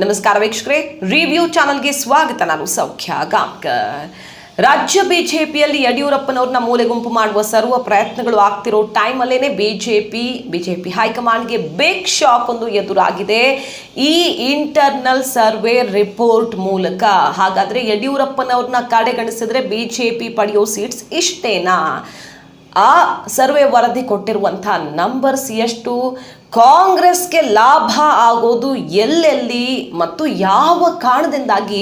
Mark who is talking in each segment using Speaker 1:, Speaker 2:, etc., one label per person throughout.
Speaker 1: ನಮಸ್ಕಾರ ವೀಕ್ಷಕರೇ, ರಿವ್ಯೂ ಚಾನಲ್ಗೆ ಸ್ವಾಗತ. ನಾನು ಸೌಖ್ಯ ಗಾಂವ್ಕರ್. ರಾಜ್ಯ ಬಿಜೆಪಿಯಲ್ಲಿ ಯಡಿಯೂರಪ್ಪನವ್ರನ್ನ ಮೂಲೆ ಗುಂಪು ಮಾಡುವ ಸರ್ವ ಪ್ರಯತ್ನಗಳು ಆಗ್ತಿರೋ ಟೈಮಲ್ಲೇನೆ ಬಿಜೆಪಿ ಹೈಕಮಾಂಡ್ಗೆ ಬಿಗ್ ಶಾಕ್ ಒಂದು ಎದುರಾಗಿದೆ ಈ ಇಂಟರ್ನಲ್ ಸರ್ವೆ ರಿಪೋರ್ಟ್ ಮೂಲಕ. ಹಾಗಾದ್ರೆ ಯಡಿಯೂರಪ್ಪನವ್ರನ್ನ ಕಡೆಗಣಿಸಿದ್ರೆ ಬಿಜೆಪಿ ಪಡೆಯೋ ಸೀಟ್ಸ್ ಇಷ್ಟೇನಾ? ಆ ಸರ್ವೆ ವರದಿ ಕೊಟ್ಟಿರುವಂತಹ ನಂಬರ್ಸ್ ಎಷ್ಟು, ಕಾಂಗ್ರೆಸ್ಗೆ ಲಾಭ ಆಗೋದು ಎಲ್ಲೆಲ್ಲಿ ಮತ್ತು ಯಾವ ಕಾರಣದಿಂದಾಗಿ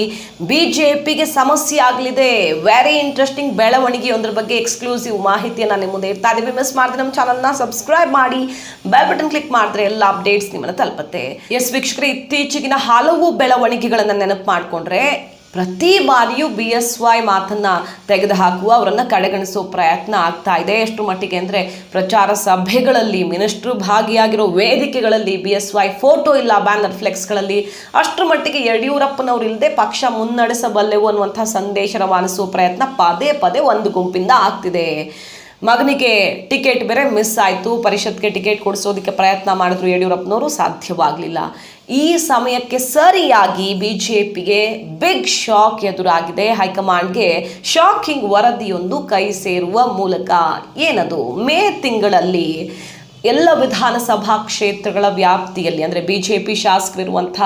Speaker 1: ಬಿಜೆಪಿಗೆ ಸಮಸ್ಯೆ ಆಗಲಿದೆ? ವೆರಿ ಇಂಟ್ರೆಸ್ಟಿಂಗ್ ಬೆಳವಣಿಗೆ, ಒಂದ್ರ ಬಗ್ಗೆ ಎಕ್ಸ್ಕ್ಲೂಸಿವ್ ಮಾಹಿತಿಯನ್ನು ನಿಮ್ಮ ಮುಂದೆ ಇರ್ತಾ ಇದೀವಿ. ಮಿಸ್ ಮಾಡಿದ್ರೆ ನಮ್ಮ ಚಾನಲ್ನ ಸಬ್ಸ್ಕ್ರೈಬ್ ಮಾಡಿ, ಬೆಲ್ ಬಟನ್ ಕ್ಲಿಕ್ ಮಾಡಿದ್ರೆ ಎಲ್ಲ ಅಪ್ಡೇಟ್ಸ್ ನಿಮ್ಮನ್ನು ತಲುಪುತ್ತೆ. ಎಸ್ ವೀಕ್ಷಕರೇ, ಇತ್ತೀಚೆಗಿನ ಹಲವು ಬೆಳವಣಿಗೆಗಳನ್ನು ನೆನಪು ಮಾಡಿಕೊಂಡ್ರೆ ಪ್ರತಿ ಬಾರಿಯೂ BSY ಮಾತನ್ನ ತೆಗೆದುಹಾಕುವ, ಅವರನ್ನು ಕಡೆಗಣಿಸುವ ಪ್ರಯತ್ನ ಆಗ್ತಾ ಇದೆ. ಎಷ್ಟು ಮಟ್ಟಿಗೆ ಅಂದರೆ ಪ್ರಚಾರ ಸಭೆಗಳಲ್ಲಿ, ಮಿನಿಸ್ಟ್ರು ಭಾಗಿಯಾಗಿರೋ ವೇದಿಕೆಗಳಲ್ಲಿ BSY ಫೋಟೋ ಇಲ್ಲ, ಬ್ಯಾನರ್ ಫ್ಲೆಕ್ಸ್ಗಳಲ್ಲಿ, ಅಷ್ಟರ ಮಟ್ಟಿಗೆ ಯಡಿಯೂರಪ್ಪನವ್ರು ಇಲ್ಲದೆ ಪಕ್ಷ ಮುನ್ನಡೆಸಬಲ್ಲೆವು ಅನ್ನುವಂಥ ಸಂದೇಶ ರವಾನಿಸುವ ಪ್ರಯತ್ನ ಪದೇ ಪದೇ ಒಂದು ಗುಂಪಿಂದ ಆಗ್ತಿದೆ. ಮಗನಿಗೆ ಟಿಕೆಟ್ ಬೇರೆ ಮಿಸ್ ಆಯಿತು, ಪರಿಷತ್ಗೆ ಟಿಕೆಟ್ ಕೊಡಿಸೋದಕ್ಕೆ ಪ್ರಯತ್ನ ಮಾಡಿದ್ರು ಯಡಿಯೂರಪ್ಪನವರು, ಸಾಧ್ಯವಾಗಲಿಲ್ಲ. ಈ ಸಮಯಕ್ಕೆ ಸರಿಯಾಗಿ ಬಿಜೆಪಿಗೆ ಬಿಗ್ ಶಾಕ್ ಎದುರಾಗಿದೆ. ಹೈಕಮಾಂಡ್ಗೆ ಶಾಕಿಂಗ್ ವರದಿಯೊಂದು ಕೈ ಸೇರುವ ಮೂಲಕ. ಏನದು? ಮೇ ತಿಂಗಳಲ್ಲಿ ಎಲ್ಲ ವಿಧಾನಸಭಾ ಕ್ಷೇತ್ರಗಳ ವ್ಯಾಪ್ತಿಯಲ್ಲಿ, ಅಂದರೆ ಬಿಜೆಪಿ ಶಾಸಕರಿರುವಂಥ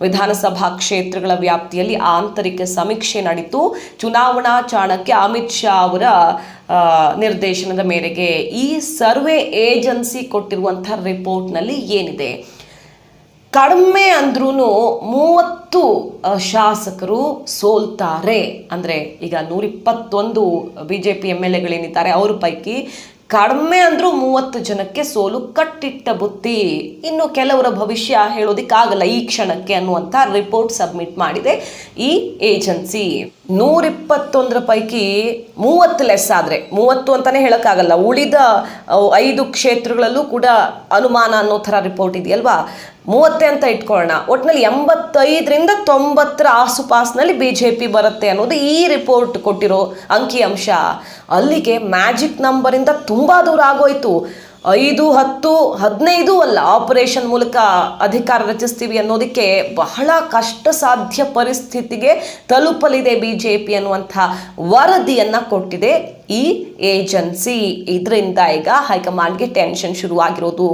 Speaker 1: ವಿಧಾನಸಭಾ ಕ್ಷೇತ್ರಗಳ ವ್ಯಾಪ್ತಿಯಲ್ಲಿ ಆಂತರಿಕ ಸಮೀಕ್ಷೆ ನಡೀತು. ಚುನಾವಣಾ ಚಾಣಕ್ಯ ಅಮಿತ್ ಶಾ ಅವರ ನಿರ್ದೇಶನದ ಮೇರೆಗೆ ಈ ಸರ್ವೆ ಏಜೆನ್ಸಿ ಕೊಟ್ಟಿರುವಂಥ ರಿಪೋರ್ಟ್ನಲ್ಲಿ ಏನಿದೆ, ಕಡಿಮೆ ಅಂದ್ರೂ 30 ಶಾಸಕರು ಸೋಲ್ತಾರೆ. ಅಂದರೆ ಈಗ 121 BJP MLAಗಳೇನಿದ್ದಾರೆ ಅವ್ರ ಪೈಕಿ ಕಡಿಮೆ ಅಂದ್ರೂ 30 ಜನಕ್ಕೆ ಸೋಲು ಕಟ್ಟಿಟ್ಟ ಬುತ್ತಿ. ಇನ್ನು ಕೆಲವರ ಭವಿಷ್ಯ ಹೇಳೋದಿಕ್ಕಾಗಲ್ಲ ಈ ಕ್ಷಣಕ್ಕೆ ಅನ್ನುವಂಥ ರಿಪೋರ್ಟ್ ಸಬ್ಮಿಟ್ ಮಾಡಿದೆ ಈ ಏಜೆನ್ಸಿ. 121 ಪೈಕಿ 30 ಲೆಸ್ ಆದರೆ 30 ಅಂತಾನೆ ಹೇಳೋಕ್ಕಾಗಲ್ಲ, ಉಳಿದ 5 ಕ್ಷೇತ್ರಗಳಲ್ಲೂ ಕೂಡ ಅನುಮಾನ ಅನ್ನೋ ಥರ ರಿಪೋರ್ಟ್ ಇದೆಯಲ್ವಾ. 30 ಅಂತ ಇಟ್ಕೊಳ್ಳೋಣ, ಒಟ್ಟಿನಲ್ಲಿ 85ರಿಂದ 90 ಆಸುಪಾಸಿನಲ್ಲಿ BJP ಬರುತ್ತೆ ಅನ್ನೋದು ಈ ರಿಪೋರ್ಟ್ ಕೊಟ್ಟಿರೋ ಅಂಕಿಅಂಶ. ಅಲ್ಲಿಗೆ ಮ್ಯಾಜಿಕ್ ನಂಬರಿಂದ ತುಂಬ ದೂರ ಆಗೋಯ್ತು. 5, 10, 15 ಅಲ್ಲ, ಆಪರೇಷನ್ ಮೂಲಕ ಅಧಿಕಾರ ರಚಿಸ್ತೀವಿ ಅನ್ನೋದಕ್ಕೆ ಬಹಳ ಕಷ್ಟ ಸಾಧ್ಯ ಪರಿಸ್ಥಿತಿಗೆ ತಲುಪಲಿದೆ BJP ಅನ್ನುವಂಥ ವರದಿಯನ್ನು ಕೊಟ್ಟಿದೆ ಈ ಏಜೆನ್ಸಿ. ಇದರಿಂದ ಈಗ ಹೈಕಮಾಂಡ್ಗೆ ಟೆನ್ಷನ್ ಶುರುವಾಗಿರೋದು.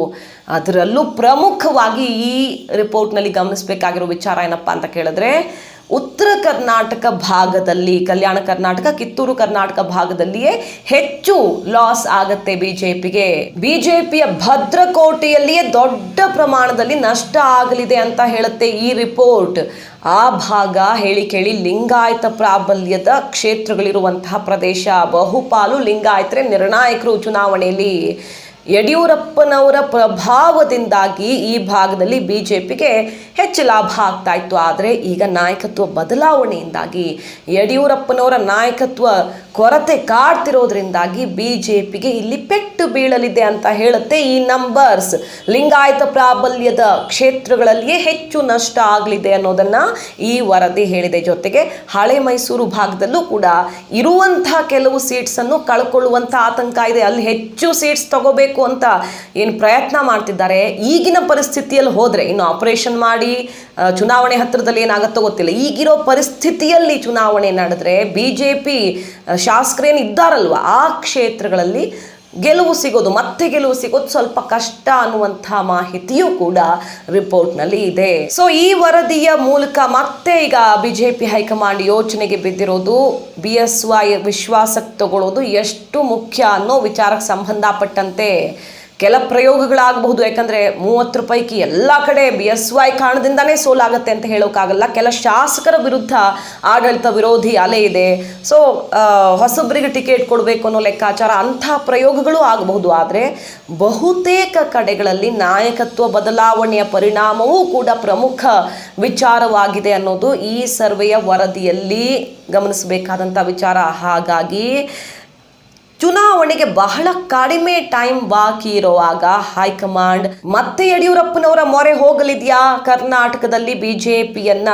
Speaker 1: ಅದರಲ್ಲೂ ಪ್ರಮುಖವಾಗಿ ಈ ರಿಪೋರ್ಟ್ನಲ್ಲಿ ಗಮನಿಸಬೇಕಾಗಿರೋ ವಿಚಾರ ಏನಪ್ಪ ಅಂತ ಕೇಳಿದ್ರೆ, ಉತ್ತರ ಕರ್ನಾಟಕ ಭಾಗದಲ್ಲಿ, ಕಲ್ಯಾಣ ಕರ್ನಾಟಕ, ಕಿತ್ತೂರು ಕರ್ನಾಟಕ ಭಾಗದಲ್ಲಿಯೇ ಹೆಚ್ಚು ಲಾಸ್ ಆಗತ್ತೆ ಬಿಜೆಪಿಗೆ. ಬಿಜೆಪಿಯ ಭದ್ರಕೋಟೆಯಲ್ಲಿಯೇ ದೊಡ್ಡ ಪ್ರಮಾಣದಲ್ಲಿ ನಷ್ಟ ಆಗಲಿದೆ ಅಂತ ಹೇಳುತ್ತೆ ಈ ರಿಪೋರ್ಟ್. ಆ ಭಾಗ ಹೇಳಿ ಕೇಳಿ ಲಿಂಗಾಯತ ಪ್ರಾಬಲ್ಯದ ಕ್ಷೇತ್ರಗಳಿರುವಂತಹ ಪ್ರದೇಶ. ಬಹುಪಾಲು ಲಿಂಗಾಯತರೇ ನಿರ್ಣಾಯಕರು ಚುನಾವಣೆಯಲ್ಲಿ. ಯಡಿಯೂರಪ್ಪನವರ ಪ್ರಭಾವದಿಂದಾಗಿ ಈ ಭಾಗದಲ್ಲಿ ಬಿಜೆಪಿಗೆ ಹೆಚ್ಚು ಲಾಭ ಆಗ್ತಾ ಇತ್ತು. ಆದರೆ ಈಗ ನಾಯಕತ್ವ ಬದಲಾವಣೆಯಿಂದಾಗಿ, ಯಡಿಯೂರಪ್ಪನವರ ನಾಯಕತ್ವ ಕೊರತೆ ಕಾಡ್ತಿರೋದ್ರಿಂದಾಗಿ ಬಿಜೆಪಿಗೆ ಇಲ್ಲಿ ಪೆಟ್ಟು ಬೀಳಲಿದೆ ಅಂತ ಹೇಳುತ್ತೆ ಈ ನಂಬರ್ಸ್. ಲಿಂಗಾಯತ ಪ್ರಾಬಲ್ಯದ ಕ್ಷೇತ್ರಗಳಲ್ಲಿಯೇ ಹೆಚ್ಚು ನಷ್ಟ ಆಗಲಿದೆ ಅನ್ನೋದನ್ನು ಈ ವರದಿ ಹೇಳಿದೆ. ಜೊತೆಗೆ ಹಳೆ ಮೈಸೂರು ಭಾಗದಲ್ಲೂ ಕೂಡ ಇರುವಂಥ ಕೆಲವು ಸೀಟ್ಸನ್ನು ಕಳ್ಕೊಳ್ಳುವಂಥ ಆತಂಕ ಇದೆ. ಅಲ್ಲಿ ಹೆಚ್ಚು ಸೀಟ್ಸ್ ತಗೋಬೇಕು ಅಂತ ಏನು ಪ್ರಯತ್ನ ಮಾಡ್ತಿದ್ದಾರೆ. ಈಗಿನ ಪರಿಸ್ಥಿತಿಯಲ್ಲಿ ಹೋದರೆ, ಇನ್ನು ಆಪರೇಷನ್ ಮಾಡಿ ಚುನಾವಣೆ ಹತ್ತಿರದಲ್ಲಿ ಏನಾಗುತ್ತೋ ಗೊತ್ತಿಲ್ಲ, ಈಗಿರೋ ಪರಿಸ್ಥಿತಿಯಲ್ಲಿ ಚುನಾವಣೆ ನಡೆದ್ರೆ ಬಿಜೆಪಿ ಶಾಸಕರೇನು ಇದ್ದಾರಲ್ವ ಆ ಕ್ಷೇತ್ರಗಳಲ್ಲಿ ಗೆಲುವು ಸಿಗೋದು ಸ್ವಲ್ಪ ಕಷ್ಟ ಅನ್ನುವಂಥ ಮಾಹಿತಿಯೂ ಕೂಡ ರಿಪೋರ್ಟ್ನಲ್ಲಿ ಇದೆ. ಸೊ ಈ ವರದಿಯ ಮೂಲಕ ಮತ್ತೆ ಈಗ ಬಿಜೆಪಿ ಹೈಕಮಾಂಡ್ ಯೋಚನೆಗೆ ಬಿದ್ದಿರೋದು, BSY ವಿಶ್ವಾಸಕ್ಕೆ ತಗೊಳ್ಳೋದು ಎಷ್ಟು ಮುಖ್ಯ ಅನ್ನೋ ವಿಚಾರಕ್ಕೆ ಸಂಬಂಧಪಟ್ಟಂತೆ ಕೆಲ ಪ್ರಯೋಗಗಳಾಗಬಹುದು. ಯಾಕಂದರೆ 30 ಪೈಕಿ ಎಲ್ಲ ಕಡೆ BSY ಕಾರಣದಿಂದನೇ ಸೋಲಾಗತ್ತೆ ಅಂತ ಹೇಳೋಕ್ಕಾಗಲ್ಲ. ಕೆಲ ಶಾಸಕರ ವಿರುದ್ಧ ಆಡಳಿತ ವಿರೋಧಿ ಅಲೆ ಇದೆ. ಸೊ ಹೊಸಬರಿಗೆ ಟಿಕೆಟ್ ಕೊಡಬೇಕು ಅನ್ನೋ ಲೆಕ್ಕಾಚಾರ, ಅಂಥ ಪ್ರಯೋಗಗಳು ಆಗಬಹುದು. ಆದರೆ ಬಹುತೇಕ ಕಡೆಗಳಲ್ಲಿ ನಾಯಕತ್ವ ಬದಲಾವಣೆಯ ಪರಿಣಾಮವೂ ಕೂಡ ಪ್ರಮುಖ ವಿಚಾರವಾಗಿದೆ ಅನ್ನೋದು ಈ ಸರ್ವೆಯ ವರದಿಯಲ್ಲಿ ಗಮನಿಸಬೇಕಾದಂಥ ವಿಚಾರ. ಹಾಗಾಗಿ ಚುನಾವಣೆಗೆ ಬಹಳ ಕಡಿಮೆ ಟೈಮ್ ಬಾಕಿ ಇರುವಾಗ ಹೈಕಮಾಂಡ್ ಮತ್ತೆ ಯಡಿಯೂರಪ್ಪನವರ ಮೊರೆ ಹೋಗಲಿದೆಯಾ ಕರ್ನಾಟಕದಲ್ಲಿ ಬಿಜೆಪಿಯನ್ನ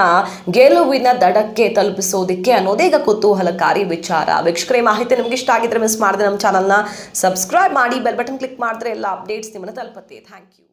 Speaker 1: ಗೆಲುವಿನ ದಡಕ್ಕೆ ತಲುಪಿಸೋದಕ್ಕೆ ಅನ್ನೋದೇ ಈಗ ಕುತೂಹಲಕಾರಿ ವಿಚಾರ. ವೀಕ್ಷಕರೇ, ಮಾಹಿತಿ ನಿಮ್ಗೆ ಇಷ್ಟ ಆಗಿದ್ರೆ ಮಿಸ್ ಮಾಡದೆ ನಮ್ಮ ಚಾನಲ್ನ ಸಬ್ಸ್ಕ್ರೈಬ್ ಮಾಡಿ, ಬೆಲ್ ಬಟನ್ ಕ್ಲಿಕ್ ಮಾಡಿದ್ರೆ ಎಲ್ಲ ಅಪ್ಡೇಟ್ಸ್ ನಿಮ್ಮನ್ನು ತಲುಪುತ್ತೆ. Thank you.